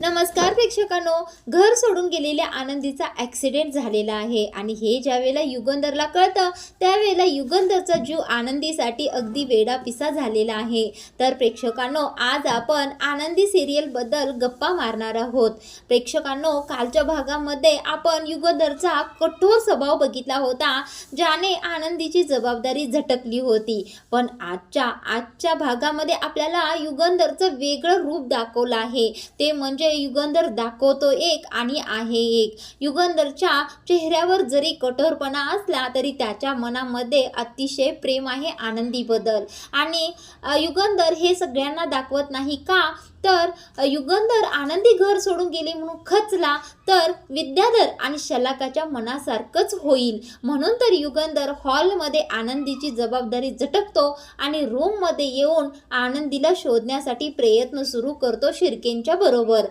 नमस्कार प्रेक्षकांनो, घर सोडून गेलेल्या आनंदीचा ॲक्सिडेंट झालेला आहे आणि हे ज्यावेळेला युगंधरला कळतं त्यावेळेला युगंधरचा जीव आनंदीसाठी अगदी वेडापिसा झालेला आहे। तर प्रेक्षकांनो, आज आपण आनंदी सिरियलबद्दल गप्पा मारणार आहोत। प्रेक्षकांनो, कालच्या भागामध्ये आपण युगंधरचा कठोर स्वभाव बघितला होता, ज्याने आनंदीची जबाबदारी झटकली होती। पण आजच्या भागामध्ये आपल्याला युगंधरचं वेगळं रूप दाखवलं आहे। ते म्हणजे युगंधर दाखवतो एक आणि आहे एक। युगंधरच्या चेहऱ्यावर जरी कठोरपणा असला तरी त्याच्या मनामध्ये अतिशय प्रेम आहे आनंदीबद्दल। आणि युगंधर हे सगळ्यांना दाखवत नाही का, तर युगंधर आनंदी घर सोडून गेली म्हणून खचला तर विद्याधर आणि शलाकाच्या मनासारखंच होईल, म्हणून तर युगंधर हॉलमध्ये आनंदीची जबाबदारी झटकतो आणि रूममध्ये येऊन आनंदीला शोधण्यासाठी प्रयत्न सुरू करतो शिर्केंच्या बरोबर।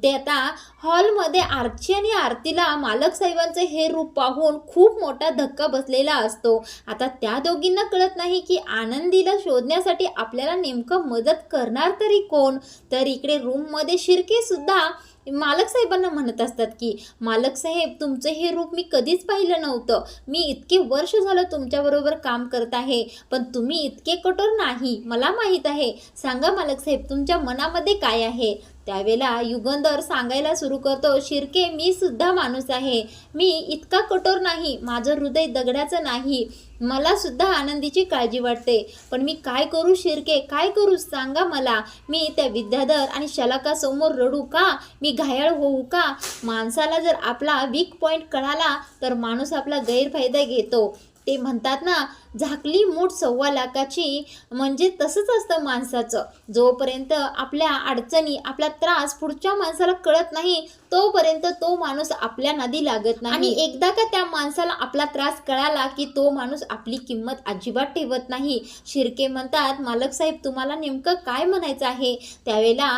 ते आता हॉलमध्ये आर्ची आणि आरतीला मालक साहेबांचे हे रूप पाहून खूप मोठा धक्का बसलेला असतो। आता त्या दोघींना कळत नाही की आनंदीला शोधण्यासाठी आपल्याला नेमकं मदत करणार तरी कोण। तर इकडे रूममध्ये शिर्के सुद्धा मालक साहेबांना म्हणत असतात की मालक साहेब, तुमचे हे रूप मी कधीच पाहिलं नव्हतं। मी इतके वर्ष झालं तुमच्याबरोबर काम करत आहे, पण तुम्ही इतके कठोर नाही, मला माहीत आहे। सांगा मालक साहेब, तुमच्या मनामध्ये काय आहे। त्यावेळेला युगंधर सांगायला सुरू करतो, शिर्के, मी सुद्धा माणूस आहे, मी इतका कठोर नाही, माझं हृदय दगडाचं नाही, मला सुद्धा आनंदीची काळजी वाटते, पण मी काय करू शिर्के, काय करू सांगा मला। मी त्या विद्याधर आणि शलाकासमोर रडू का, मी घायाळ होऊ का। माणसाला जर आपला वीक पॉईंट कळाला तर माणूस आपला गैरफायदा घेतो। ते म्हणतात ना, झाकली मूठ 1.25 लाखाची, म्हणजे तसंच असतं माणसाचं। जोपर्यंत आपल्या अडचणी, आपला त्रास पुढच्या माणसाला कळत नाही तोपर्यंत तो माणूस आपल्या नादी लागत नाही, आणि एकदा का त्या माणसाला आपला त्रास कळाला की तो माणूस आपली किंमत अजिबात ठेवत नाही। शिर्के म्हणतात, मालक साहेब, तुम्हाला नेमकं काय म्हणायचं आहे। त्यावेळेला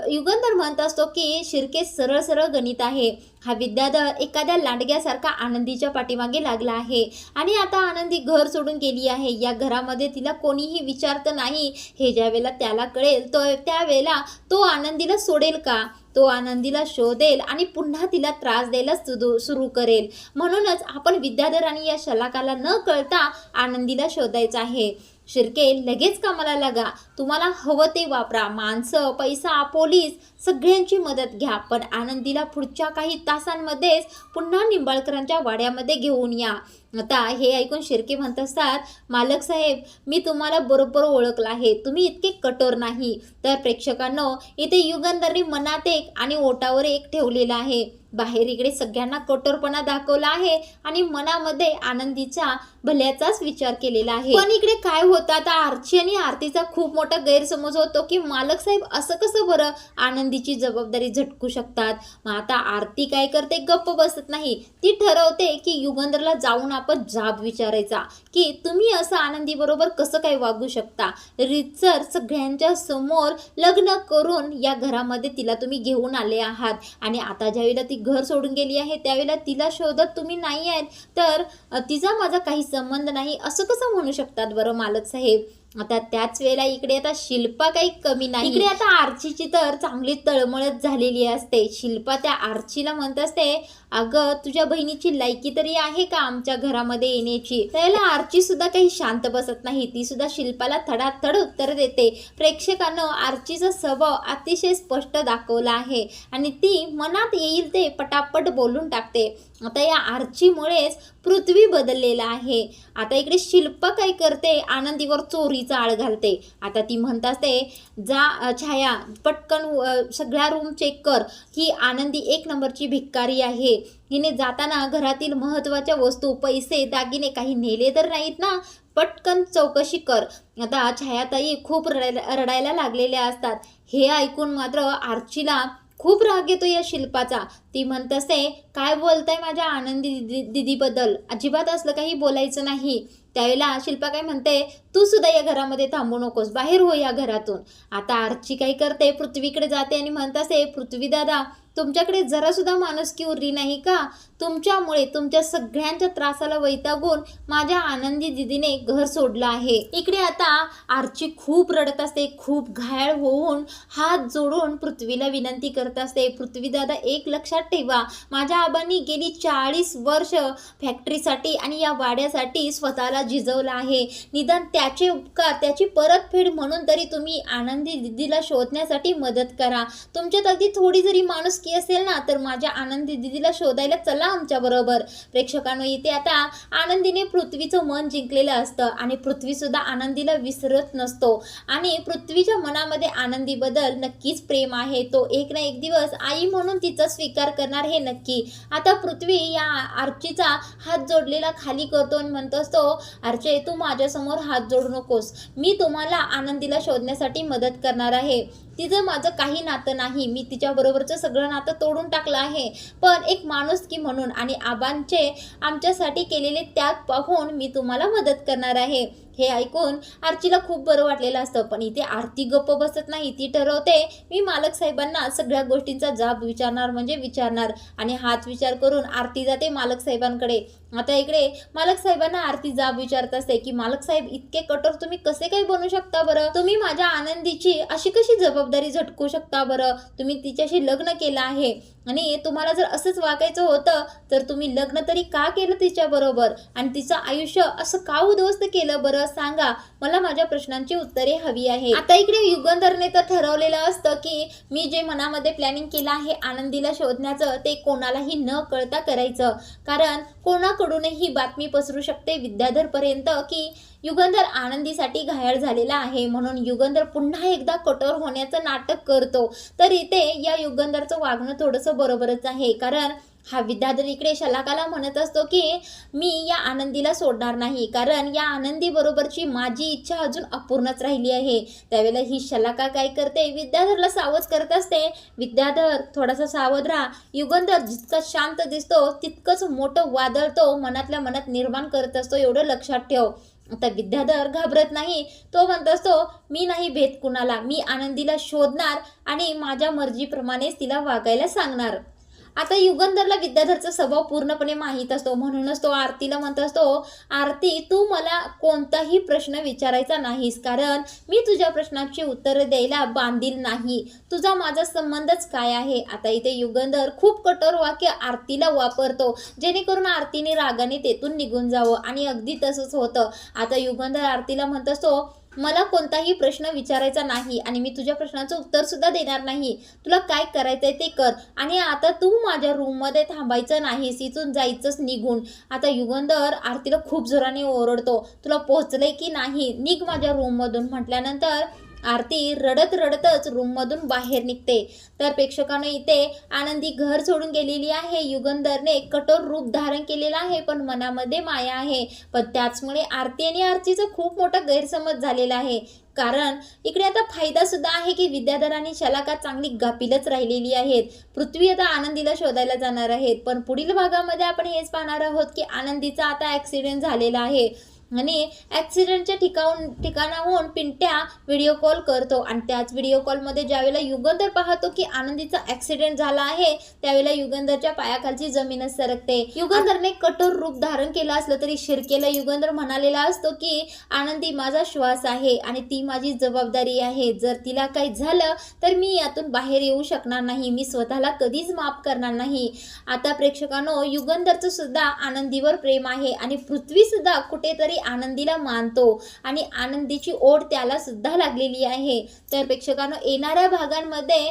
युगंधर म्हणत असतो की शिर्के, सरळ सरळ गणित आहे। हा विद्याधर एखाद्या लांडग्यासारखा आनंदीच्या पाठीमागे लागला आहे आणि आता आनंदी घर सोडून गेली आहे। या घरामध्ये तिला कोणीही विचारत नाही। हे ज्या वेळेला त्याला कळेल तो त्यावेळेला तो आनंदीला सोडेल का, तो आनंदीला शोधेल आणि पुन्हा तिला त्रास द्यायला सुरू करेल। म्हणूनच आपण विद्याधर आणि या शलाकाला न कळता आनंदीला शोधायचं आहे। शिर्के, लगेच कामाला लागा, तुम्हाला हवं ते वापरा, माणसं, पैसा, पोलीस सगळ्यांची मदत घ्या, पण आनंदीला पुढच्या काही तासांमध्येच पुन्हा निंबाळकरांच्या वाड्यामध्ये घेऊन या। आता हे ऐकून शिर्के म्हणत असतात, मालक साहेब, मी तुम्हाला बरोबर ओळखलं आहे, तुम्ही इतके कठोर नाही। तर प्रेक्षकांनो, इथे युगंधरने मनात एक आणि ओठावर एक ठेवलेला आहे। बाहेर इकडे सगळ्यांना कठोरपणा दाखवला आहे आणि मनामध्ये आनंदीच्या भल्याचाच विचार केलेला आहे। पण इकडे काय होतं, आता आर्ची आणि आरतीचा खूप मोठा गैरसमज होतो की मालक साहेब असं कसं बरं आनंदीची जबाबदारी झटकू शकतात। मग आता आरती काय करते, गप्प बसत नाही, ती ठरवते की युगंधरला जाऊन आपण जाब विचारायचा की तुम्ही असं आनंदी बरोबर कसं काय वागू शकता। रीतसर सगळ्यांच्या समोर लग्न करून या घरामध्ये तिला तुम्ही घेऊन आले आहात आणि आता ज्यावेळेला ती घर सोडून गेली आहे त्यावेळेला तिला शोधत तुम्ही नाही आहेत, तर तिचा माझा काही संबंध नाही असं कसं म्हणू शकतात बरं मालक साहेब। आता त्याच वेळेला इकडे आता शिल्पा काही कमी नाही। इकडे आता आर्चीची तर चांगली तळमळत झालेली असते। शिल्पा त्या आर्चीला म्हणत असते, अगं, तुझ्या बहिणीची लायकी तरी आहे का आमच्या घरामध्ये येण्याची। त्याला आर्ची सुद्धा काही शांत बसत नाही, ती सुद्धा शिल्पाला थडाथड उत्तर देते। प्रेक्षकांनो, आर्चीचा स्वभाव अतिशय स्पष्ट दाखवला आहे आणि ती मनात येईल ते पटापट बोलून टाकते। आता या आर्चीमुळेच पृथ्वी बदललेला आहे। आता इकडे शिल्पा काय करते, आनंदीवर चोरीचा आळ घालते। आता ती म्हणत असते, जा छाया, पटकन सगळ्या रूम चेक कर, ही आनंदी 1 नंबरची भिकारी आहे, हिने जाताना घरातील महत्त्वाच्या वस्तू, पैसे, दागिने काही नेले तर नाहीत ना, पटकन चौकशी कर। आता छायाताई खूप रडायला लागलेल्या असतात। हे ऐकून मात्र आर्चीला खूप राग येतो या शिल्पाचा। ती म्हणत असते, काय बोलताय माझ्या आनंदी दिदीबद्दल, अजिबात असलं काही बोलायचं नाही. त्यावेळेला शिल्पा काय म्हणते, तू सुद्धा या घरामध्ये थांबू नकोस, बाहेर हो या घरातून. आता आरची काय करते, पृथ्वीकडे जाते आणि म्हणत असते, पृथ्वी दादा तुमच्याकडे जरा सुद्धा माणुसकी उरली नाही का? तुमच्यामुळे तुमच्या सगळ्यांच्या त्रासाला वैतागून माझ्या आनंदी दिदीने घर सोडलं आहे. इकडे आता आरची खूप रडत असते, खूप घायल होऊन हात जोडून पृथ्वीला विनंती करत असते, पृथ्वी दादा एक लक्षात ठेवा, माझ्या आबांनी गेली 40 वर्ष फॅक्टरीसाठी आणि या वाड्यासाठी स्वतःला झिजवलं आहे. निदान त्याचे उपकार, त्याची परतफेड म्हणून तरी तुम्ही आनंदी दिदीला शोधण्यासाठी मदत करा. तुमच्यात अगदी थोडी जरी माणुसकी असेल ना, तर माझ्या आनंदी दिदीला शोधायला चला आमच्या बरोबर. प्रेक्षकांनो, इथे आता आनंदीने पृथ्वीचं मन जिंकलेलं असतं आणि पृथ्वी सुद्धा आनंदीला विसरत नसतो आणि पृथ्वीच्या मनामध्ये आनंदीबद्दल नक्कीच प्रेम आहे. तो एक ना एक दिवस आई म्हणून तिचा स्वीकार करणार हे नक्की. आता पृथ्वी या आरचीचा हात जोडलेला खाली करतो आणि म्हणतो असतो, आरचे तू माझ्यासमोर हात जोडू नकोस, मी तुम्हाला आनंदीला शोधण्यासाठी मदत करणार आहे. तिचं माझं काही नातं नाही, मी तिच्याबरोबरचं सगळं नातं तोडून टाकलं आहे, पण एक माणुसकी म्हणून आणि आबांचे आमच्यासाठी केलेले त्याग पाहून मी तुम्हाला मदत करणार आहे. हे ऐकून आरचीला खूप बरं वाटलेलं असतं, पण इथे आरती गप्प बसत नाही. ती ठरवते, मी मालक साहेबांना सगळ्या गोष्टींचा जाब विचारणार म्हणजे विचारणार. आणि हाच विचार करून आरती जाते मालक साहेबांकडे. आता इकडे मालक साहेबांना आरती जाब विचारत असते की मालक साहेब, इतके कठोर तुम्ही कसे काही बनू शकता बरं? तुम्ही माझ्या आनंदीची अशी कशी जबाबदारी झटकू शकता बरं? तुम्ही तिच्याशी लग्न केलं आहे आणि तुम्हाला जर असंच वागायचं होतं तर तुम्ही लग्न तरी का केलं तिच्याबरोबर आणि तिचं आयुष्य असं का उद्ध्वस्त केलं बरं? सांगा, मला माझ्या प्रश्नांची उत्तरे हवी आहे. आता इकडे युगंधरने तर ठरवलेलं असतं की मी जे मनामध्ये प्लॅनिंग केलं आहे आनंदीला शोधण्याचं, ते कोणालाही न कळता करायचं. कारण कोणाकडूनही बातमी पसरू शकते विद्याधरपर्यंत की युगंधर आनंदीसाठी घायल झालेला आहे. म्हणून युगंधर पुन्हा एकदा कठोर होण्याचं नाटक करतो. तर इथे या युगंधरचं वागणं थोडंसं बरोबरच आहे. कारण हा विद्याधर इकडे शलाकाला म्हणत असतो की मी या आनंदीला सोडणार नाही, कारण या आनंदी बरोबरची माझी इच्छा अजून अपूर्णच राहिली आहे. त्यावेळेला ही शलाका काय करते, विद्याधरला सावध करत असते, विद्याधर थोडासा सावध राहा. युगंधर जितका शांत दिसतो तितकंच मोठं वादळ तो मनातल्या मनात निर्माण करत असतो, एवढं लक्षात ठेव. आता विद्याधर घाबरत नाही. तो म्हणत असतो, मी नाही भेद कुणाला, मी आनंदीला शोधणार आणि माझ्या मर्जीप्रमाणेच तिला वागायला सांगणार. आता युगंधरला विद्याधरचा स्वभाव पूर्णपणे माहीत असतो, म्हणूनच तो आरतीला म्हणत असतो, आरती तू मला कोणताही प्रश्न विचारायचा नाहीस, कारण मी तुझ्या प्रश्नाची उत्तरं द्यायला बांधील नाही. तुझा माझा संबंधच काय आहे? आता इथे युगंधर खूप कठोर वाक्य आरतीला वापरतो, जेणेकरून आरतीने रागाने तेथून निघून जावं आणि अगदी तसंच होतं. आता युगंधर आरतीला म्हणत असतो, मला कोणताही प्रश्न विचारायचा नाही आणि मी तुझ्या प्रश्नाचं उत्तर सुद्धा देणार नाही. तुला काय करायचंय ते कर आणि आता तू माझ्या रूममध्ये थांबायचं नाहीस, इथून जायचंच निघून. आता युगंधर आरतीला खूप जोराने ओरडतो, तुला पोहोचलंय की नाही, निघ माझ्या रूममधून. म्हटल्यानंतर आरती रडत रडतच रूममधून बाहेर निघते. तर प्रेक्षकांना इथे आनंदी घर सोडून गेलेली आहे. युगंधरने कठोर रूप धारण केलेलं आहे, पण मनामध्ये माया आहे. पण त्याचमुळे आरती आणि आरतीचा खूप मोठा गैरसमज झालेला आहे. कारण इकडे आता फायदा सुद्धा आहे की विद्याधर आणि शलाका चांगली गाफीलच राहिलेली आहेत. पृथ्वी आता आनंदीला शोधायला जाणार आहेत, पण पुढील भागामध्ये आपण हेच पाहणार आहोत की आनंदीचा आता ॲक्सिडेंट झालेला आहे आणि ॲक्सिडेंटच्या ठिकाणाहून पिंट्या व्हिडिओ कॉल करतो आणि त्याच व्हिडिओ कॉलमध्ये ज्यावेळेला युगंधर पाहतो की आनंदीचा ॲक्सिडेंट झाला आहे, त्यावेळेला युगंधरच्या पायाखालची जमीनच सरकते. युगंधरने कठोर रूप धारण केलं असलं तरी शिरकेला युगंधर म्हणालेला असतो की आनंदी माझा श्वास आहे आणि ती माझी जबाबदारी आहे. जर तिला काही झालं तर मी यातून बाहेर येऊ शकणार नाही, मी स्वतःला कधीच माफ करणार नाही. आता प्रेक्षकांनो, युगंधरचं सुद्धा आनंदीवर प्रेम आहे आणि पृथ्वी सुद्धा कुठेतरी आनंदीला मानतो आणि आनंदीची ओढ त्याला सुद्धा लागलेली आहे. तर प्रेक्षकांनो, येणाऱ्या भागांमध्ये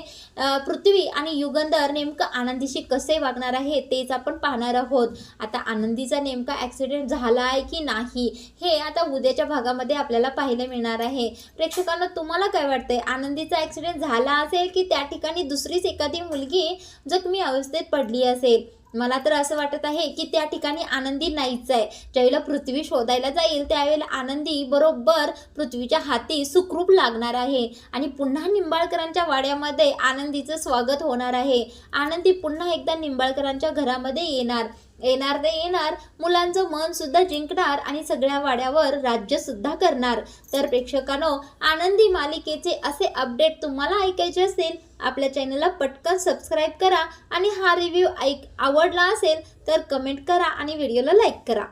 पृथ्वी आणि युगंधर नेमकं आनंदीशी कसे वागणार आहे तेच आपण पाहणार आहोत. आता आनंदीचा नेमका ॲक्सिडेंट झाला आहे की नाही हे आता उद्याच्या भागामध्ये आपल्याला पाहायला मिळणार आहे. प्रेक्षकांनो, तुम्हाला काय वाटतंय, आनंदीचा ॲक्सिडेंट झाला असेल की त्या ठिकाणी दुसरीच एखादी मुलगी जखमी अवस्थेत पडली असेल? मला तर असं वाटत आहे की त्या ठिकाणी आनंदी नाहीच आहे. ज्यावेळेला पृथ्वी शोधायला जाईल त्यावेळेला आनंदी बरोबर पृथ्वीच्या हाती सुखरूप लागणार आहे आणि पुन्हा निंबाळकरांच्या वाड्यामध्ये आनंदीचं स्वागत होणार आहे. आनंदी पुन्हा एकदा निंबाळकरांच्या घरामध्ये येणार ते येणार, मुलांचं मन सुद्धा जिंकणार आणि सगळ्या वाड्यावर राज्य सुद्धा करणार. तर प्रेक्षकांनो, आनंदी मालिकेचे असे अपडेट तुम्हाला ऐकायचे असेल आपल्या चॅनलला पटकन सबस्क्राईब करा आणि हा रिव्ह्यू आवडला असेल तर कमेंट करा आणि व्हिडिओला लाईक करा.